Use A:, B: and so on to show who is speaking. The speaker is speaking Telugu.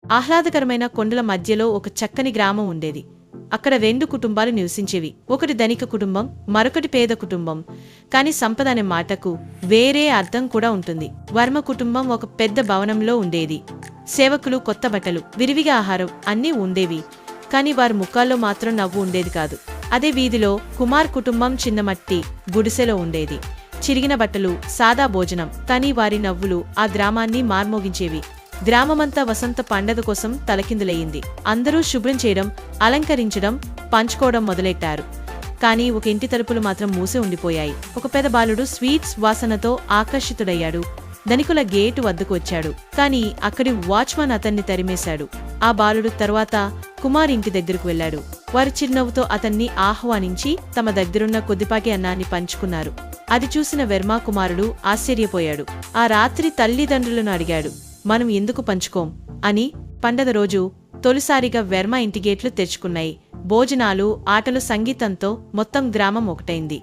A: ఆహ్లాదకరమైన కొండల మధ్యలో ఒక చక్కని గ్రామం ఉండేది. అక్కడ 2 కుటుంబాలు నివసించేవి. ఒకటి ధనిక కుటుంబం, మరొకటి పేద కుటుంబం. కాని సంపద అనే మాటకు వేరే అర్థం కూడా ఉంటుంది. వర్మ కుటుంబం ఒక పెద్ద భవనంలో ఉండేది. సేవకులు, కొత్త బట్టలు, విరివిగా ఆహారం అన్నీ ఉండేవి. కాని వారి ముఖాల్లో మాత్రం నవ్వు ఉండేది కాదు. అదే వీధిలో కుమార్ కుటుంబం చిన్న మట్టి గుడిసెలో ఉండేది. చిరిగిన బట్టలు, సాదా భోజనం, కాని వారి నవ్వులు ఆ గ్రామాన్ని మార్మోగించేవి. గ్రామమంతా వసంత పండగ కోసం తలకిందులయ్యింది. అందరూ శుభ్రం చేయడం, అలంకరించడం, పంచుకోవడం మొదలెట్టారు. కాని ఒక ఇంటి తలుపులు మాత్రం మూసి ఉండిపోయాయి. ఒక పెద్ద బాలుడు స్వీట్స్ వాసనతో ఆకర్షితుడయ్యాడు. ధనికుల గేటు వద్దకు వచ్చాడు. కాని అక్కడి వాచ్మన్ అతన్ని తరిమేశాడు. ఆ బాలుడు తర్వాత కుమార్ ఇంటి దగ్గరకు వెళ్లాడు. వారు చిరునవ్వుతో అతన్ని ఆహ్వానించి తమ దగ్గరున్న కొద్దిపాటి అన్నాన్ని పంచుకున్నారు. అది చూసిన వర్మ కుమారుడు ఆశ్చర్యపోయాడు. ఆ రాత్రి తల్లిదండ్రులను అడిగాడు, మనం ఎందుకు పంచుకోం అని. పండగ రోజు తొలిసారిగా వర్మ ఇంటి గేట్లు తెరుచుకున్నాయి. భోజనాలు, ఆటలు, సంగీతంతో మొత్తం గ్రామం ఒకటైంది.